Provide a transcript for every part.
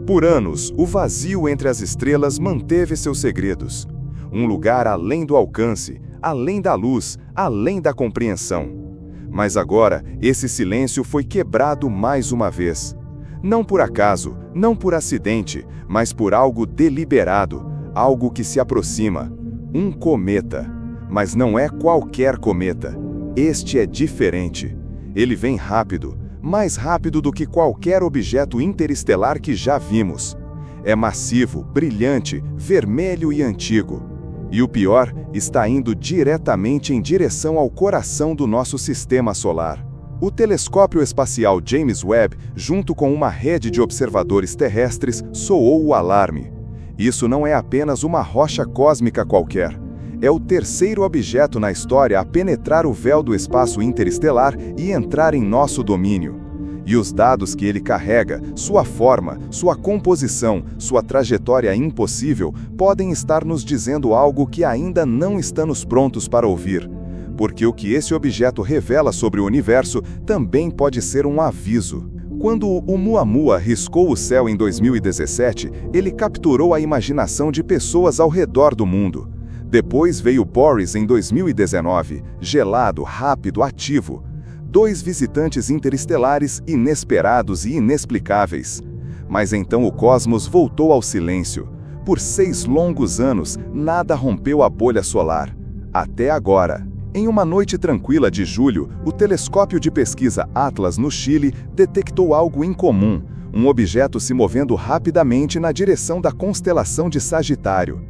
Por anos, o vazio entre as estrelas manteve seus segredos. Um lugar além do alcance, além da luz, além da compreensão. Mas agora, esse silêncio foi quebrado mais uma vez. Não por acaso, não por acidente, mas por algo deliberado, algo que se aproxima. Um cometa. Mas não é qualquer cometa. Este é diferente. Ele vem rápido, mais rápido do que qualquer objeto interestelar que já vimos. É massivo, brilhante, vermelho e antigo. E o pior, está indo diretamente em direção ao coração do nosso sistema solar. O telescópio espacial James Webb, junto com uma rede de observadores terrestres, soou o alarme. Isso não é apenas uma rocha cósmica qualquer. É o terceiro objeto na história a penetrar o véu do espaço interestelar e entrar em nosso domínio. E os dados que ele carrega, sua forma, sua composição, sua trajetória impossível, podem estar nos dizendo algo que ainda não estamos prontos para ouvir. Porque o que esse objeto revela sobre o universo também pode ser um aviso. Quando o Oumuamua riscou o céu em 2017, ele capturou a imaginação de pessoas ao redor do mundo. Depois veio Boris em 2019, gelado, rápido, ativo. 2 visitantes interestelares inesperados e inexplicáveis. Mas então o cosmos voltou ao silêncio. Por 6 longos anos, nada rompeu a bolha solar. Até agora. Em uma noite tranquila de julho, o telescópio de pesquisa Atlas, no Chile, detectou algo incomum, um objeto se movendo rapidamente na direção da constelação de Sagitário.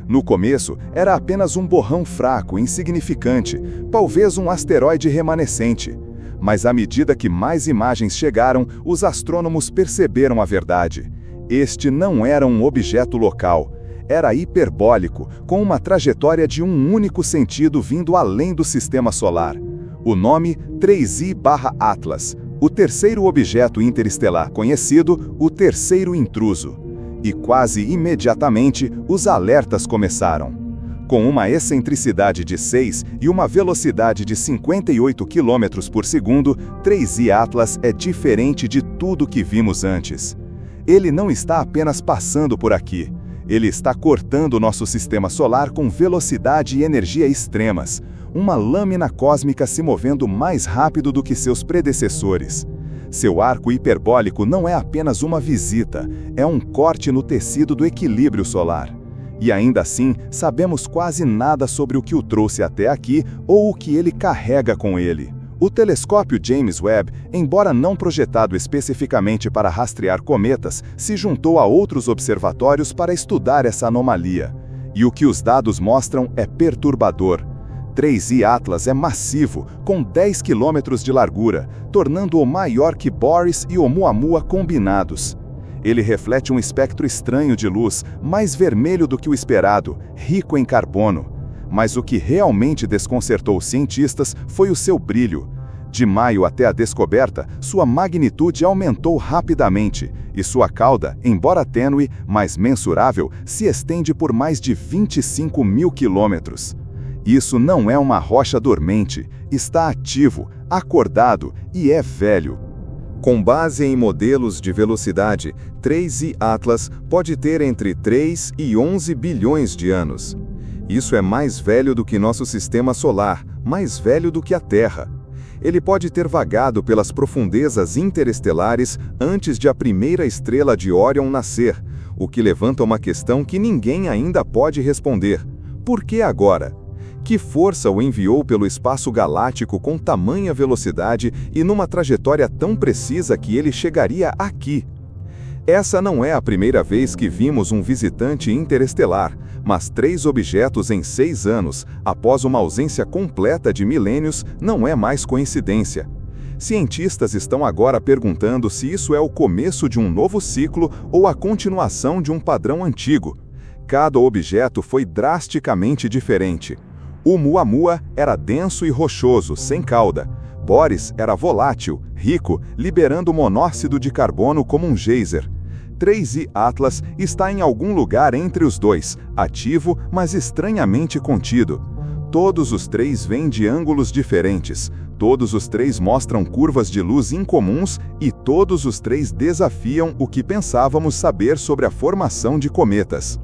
No começo, era apenas um borrão fraco, insignificante, talvez um asteroide remanescente. Mas à medida que mais imagens chegaram, os astrônomos perceberam a verdade. Este não era um objeto local. Era hiperbólico, com uma trajetória de um único sentido vindo além do sistema solar. O nome 3I/Atlas, o terceiro objeto interestelar conhecido, o terceiro intruso. E quase imediatamente, os alertas começaram. Com uma excentricidade de 6 e uma velocidade de 58 km por segundo, 3I/Atlas é diferente de tudo que vimos antes. Ele não está apenas passando por aqui. Ele está cortando nosso sistema solar com velocidade e energia extremas, uma lâmina cósmica se movendo mais rápido do que seus predecessores. Seu arco hiperbólico não é apenas uma visita, é um corte no tecido do equilíbrio solar. E ainda assim, sabemos quase nada sobre o que o trouxe até aqui ou o que ele carrega com ele. O telescópio James Webb, embora não projetado especificamente para rastrear cometas, se juntou a outros observatórios para estudar essa anomalia. E o que os dados mostram é perturbador. 3I/Atlas é massivo, com 10 km de largura, tornando-o maior que Boris e Oumuamua combinados. Ele reflete um espectro estranho de luz, mais vermelho do que o esperado, rico em carbono. Mas o que realmente desconcertou os cientistas foi o seu brilho. De maio até a descoberta, sua magnitude aumentou rapidamente, e sua cauda, embora tênue, mas mensurável, se estende por mais de 25 mil quilômetros. Isso não é uma rocha dormente, está ativo, acordado e é velho. Com base em modelos de velocidade, 3I/Atlas pode ter entre 3 e 11 bilhões de anos. Isso é mais velho do que nosso sistema solar, mais velho do que a Terra. Ele pode ter vagado pelas profundezas interestelares antes de a primeira estrela de Órion nascer, o que levanta uma questão que ninguém ainda pode responder. Por que agora? Que força o enviou pelo espaço galáctico com tamanha velocidade e numa trajetória tão precisa que ele chegaria aqui? Essa não é a primeira vez que vimos um visitante interestelar, mas 3 objetos em 6 anos, após uma ausência completa de milênios, não é mais coincidência. Cientistas estão agora perguntando se isso é o começo de um novo ciclo ou a continuação de um padrão antigo. Cada objeto foi drasticamente diferente. O Oumuamua era denso e rochoso, sem cauda. Boris era volátil, rico, liberando monóxido de carbono como um geyser. 3I/Atlas está em algum lugar entre os dois, ativo, mas estranhamente contido. Todos os 3 vêm de ângulos diferentes. Todos os três mostram curvas de luz incomuns e todos os três desafiam o que pensávamos saber sobre a formação de cometas.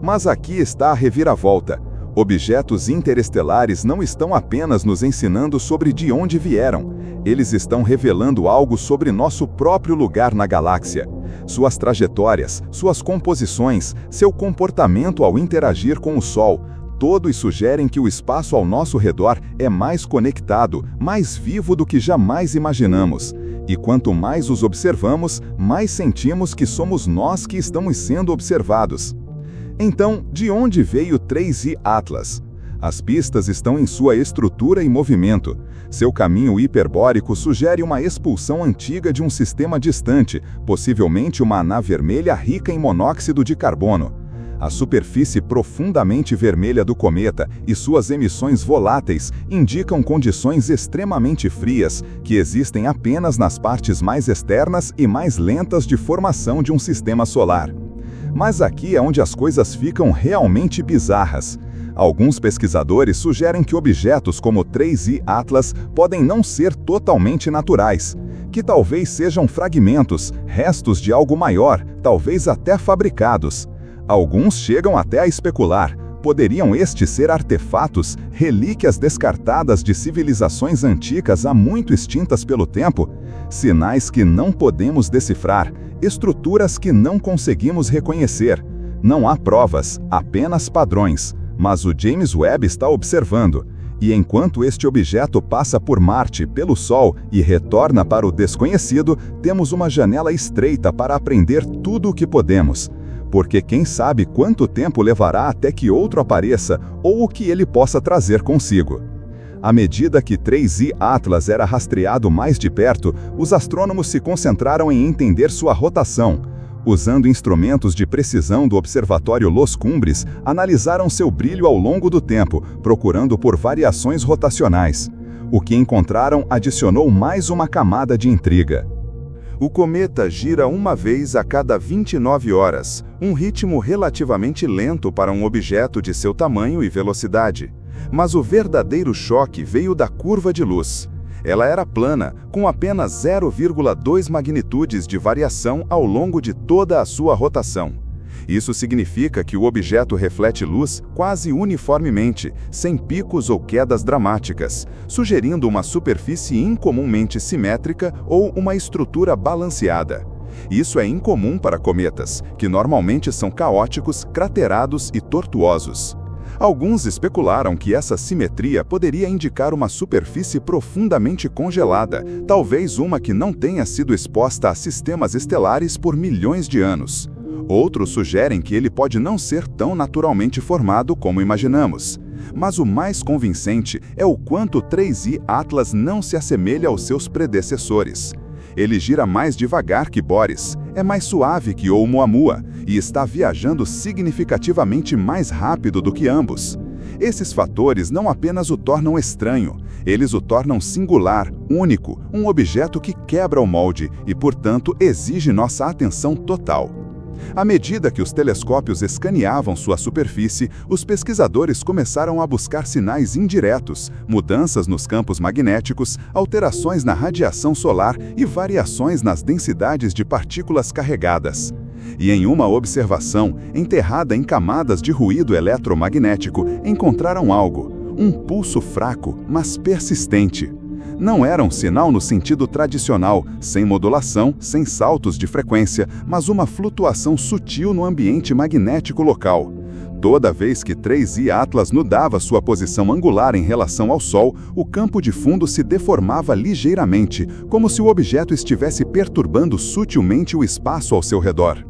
Mas aqui está a reviravolta. Objetos interestelares não estão apenas nos ensinando sobre de onde vieram, eles estão revelando algo sobre nosso próprio lugar na galáxia. Suas trajetórias, suas composições, seu comportamento ao interagir com o Sol, todos sugerem que o espaço ao nosso redor é mais conectado, mais vivo do que jamais imaginamos. E quanto mais os observamos, mais sentimos que somos nós que estamos sendo observados. Então, de onde veio 3I Atlas? As pistas estão em sua estrutura e movimento. Seu caminho hiperbórico sugere uma expulsão antiga de um sistema distante, possivelmente uma anã vermelha rica em monóxido de carbono. A superfície profundamente vermelha do cometa e suas emissões voláteis indicam condições extremamente frias que existem apenas nas partes mais externas e mais lentas de formação de um sistema solar. Mas aqui é onde as coisas ficam realmente bizarras. Alguns pesquisadores sugerem que objetos como 3I Atlas podem não ser totalmente naturais, que talvez sejam fragmentos, restos de algo maior, talvez até fabricados. Alguns chegam até a especular: poderiam estes ser artefatos, relíquias descartadas de civilizações antigas há muito extintas pelo tempo? Sinais que não podemos decifrar, estruturas que não conseguimos reconhecer. Não há provas, apenas padrões, mas o James Webb está observando. E enquanto este objeto passa por Marte, pelo Sol e retorna para o desconhecido, temos uma janela estreita para aprender tudo o que podemos. Porque quem sabe quanto tempo levará até que outro apareça ou o que ele possa trazer consigo. À medida que 3I Atlas era rastreado mais de perto, os astrônomos se concentraram em entender sua rotação. Usando instrumentos de precisão do Observatório Los Cumbres, analisaram seu brilho ao longo do tempo, procurando por variações rotacionais. O que encontraram adicionou mais uma camada de intriga. O cometa gira uma vez a cada 29 horas, um ritmo relativamente lento para um objeto de seu tamanho e velocidade. Mas o verdadeiro choque veio da curva de luz. Ela era plana, com apenas 0,2 magnitudes de variação ao longo de toda a sua rotação. Isso significa que o objeto reflete luz quase uniformemente, sem picos ou quedas dramáticas, sugerindo uma superfície incomumente simétrica ou uma estrutura balanceada. Isso é incomum para cometas, que normalmente são caóticos, craterados e tortuosos. Alguns especularam que essa simetria poderia indicar uma superfície profundamente congelada, talvez uma que não tenha sido exposta a sistemas estelares por milhões de anos. Outros sugerem que ele pode não ser tão naturalmente formado como imaginamos. Mas o mais convincente é o quanto 3I Atlas não se assemelha aos seus predecessores. Ele gira mais devagar que Boris, é mais suave que Oumuamua e está viajando significativamente mais rápido do que ambos. Esses fatores não apenas o tornam estranho, eles o tornam singular, único, um objeto que quebra o molde e, portanto, exige nossa atenção total. À medida que os telescópios escaneavam sua superfície, os pesquisadores começaram a buscar sinais indiretos, mudanças nos campos magnéticos, alterações na radiação solar e variações nas densidades de partículas carregadas. E em uma observação, enterrada em camadas de ruído eletromagnético, encontraram algo, um pulso fraco, mas persistente. Não era um sinal no sentido tradicional, sem modulação, sem saltos de frequência, mas uma flutuação sutil no ambiente magnético local. Toda vez que 3I Atlas mudava sua posição angular em relação ao Sol, o campo de fundo se deformava ligeiramente, como se o objeto estivesse perturbando sutilmente o espaço ao seu redor.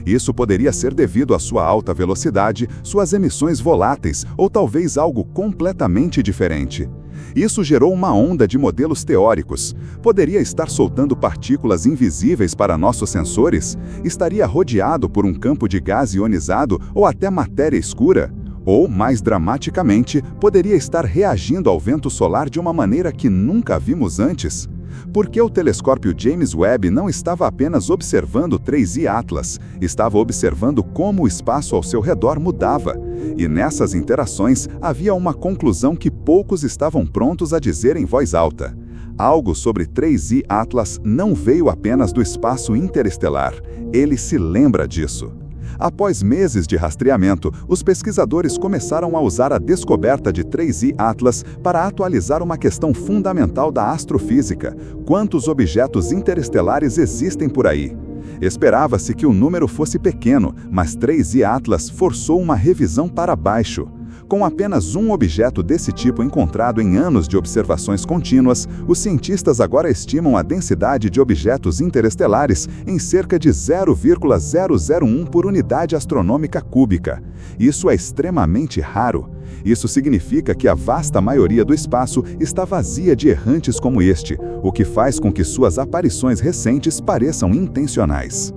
Isso poderia ser devido à sua alta velocidade, suas emissões voláteis ou talvez algo completamente diferente. Isso gerou uma onda de modelos teóricos. Poderia estar soltando partículas invisíveis para nossos sensores? Estaria rodeado por um campo de gás ionizado ou até matéria escura? Ou, mais dramaticamente, poderia estar reagindo ao vento solar de uma maneira que nunca vimos antes? Por que o telescópio James Webb não estava apenas observando 3I Atlas, estava observando como o espaço ao seu redor mudava. E nessas interações havia uma conclusão que poucos estavam prontos a dizer em voz alta. Algo sobre 3I Atlas não veio apenas do espaço interestelar. Ele se lembra disso. Após meses de rastreamento, os pesquisadores começaram a usar a descoberta de 3I Atlas para atualizar uma questão fundamental da astrofísica: quantos objetos interestelares existem por aí? Esperava-se que o número fosse pequeno, mas 3I Atlas forçou uma revisão para baixo. Com apenas um objeto desse tipo encontrado em anos de observações contínuas, os cientistas agora estimam a densidade de objetos interestelares em cerca de 0,001 por unidade astronômica cúbica. Isso é extremamente raro. Isso significa que a vasta maioria do espaço está vazia de errantes como este, o que faz com que suas aparições recentes pareçam intencionais.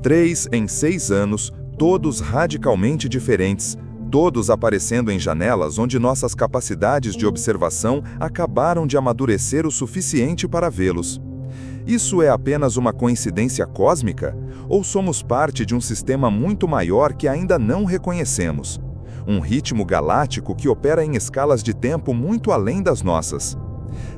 3 em 6 anos, todos radicalmente diferentes, todos aparecendo em janelas onde nossas capacidades de observação acabaram de amadurecer o suficiente para vê-los. Isso é apenas uma coincidência cósmica? Ou somos parte de um sistema muito maior que ainda não reconhecemos? Um ritmo galáctico que opera em escalas de tempo muito além das nossas.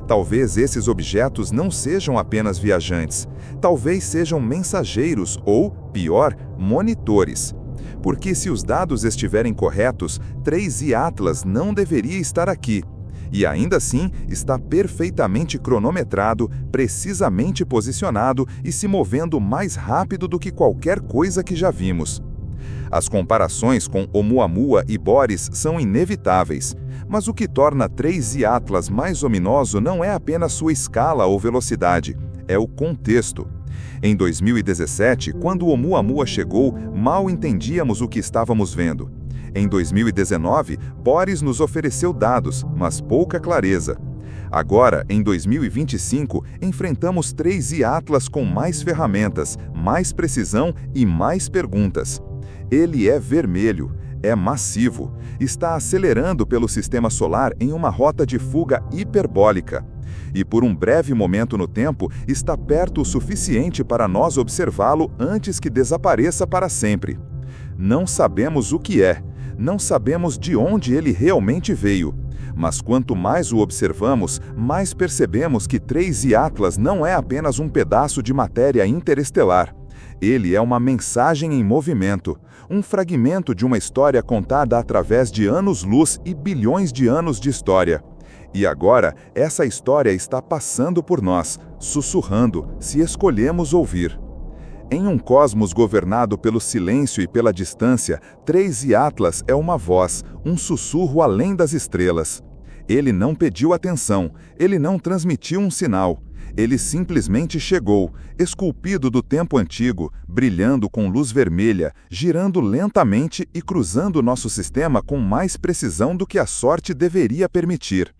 Talvez esses objetos não sejam apenas viajantes, talvez sejam mensageiros ou, pior, monitores. Porque se os dados estiverem corretos, 3I Atlas não deveria estar aqui. E ainda assim, está perfeitamente cronometrado, precisamente posicionado e se movendo mais rápido do que qualquer coisa que já vimos. As comparações com Oumuamua e Boris são inevitáveis, mas o que torna 3I Atlas mais ominoso não é apenas sua escala ou velocidade, é o contexto. Em 2017, quando Oumuamua chegou, mal entendíamos o que estávamos vendo. Em 2019, Boris nos ofereceu dados, mas pouca clareza. Agora, em 2025, enfrentamos 3I Atlas com mais ferramentas, mais precisão e mais perguntas. Ele é vermelho, é massivo, está acelerando pelo sistema solar em uma rota de fuga hiperbólica. E por um breve momento no tempo, está perto o suficiente para nós observá-lo antes que desapareça para sempre. Não sabemos o que é, não sabemos de onde ele realmente veio. Mas quanto mais o observamos, mais percebemos que 3I Atlas não é apenas um pedaço de matéria interestelar. Ele é uma mensagem em movimento, um fragmento de uma história contada através de anos-luz e bilhões de anos de história. E agora, essa história está passando por nós, sussurrando, se escolhemos ouvir. Em um cosmos governado pelo silêncio e pela distância, 3I Atlas é uma voz, um sussurro além das estrelas. Ele não pediu atenção, ele não transmitiu um sinal. Ele simplesmente chegou, esculpido do tempo antigo, brilhando com luz vermelha, girando lentamente e cruzando nosso sistema com mais precisão do que a sorte deveria permitir.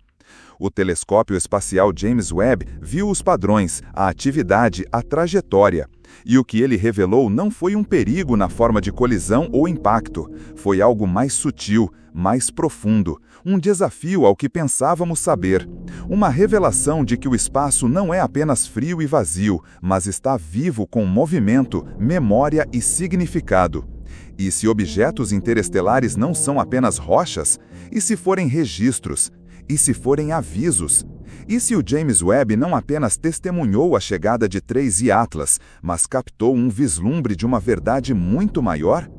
O telescópio espacial James Webb viu os padrões, a atividade, a trajetória. E o que ele revelou não foi um perigo na forma de colisão ou impacto. Foi algo mais sutil, mais profundo. Um desafio ao que pensávamos saber. Uma revelação de que o espaço não é apenas frio e vazio, mas está vivo com movimento, memória e significado. E se objetos interestelares não são apenas rochas? E se forem registros? E se forem avisos? E se o James Webb não apenas testemunhou a chegada de 3I Atlas, mas captou um vislumbre de uma verdade muito maior?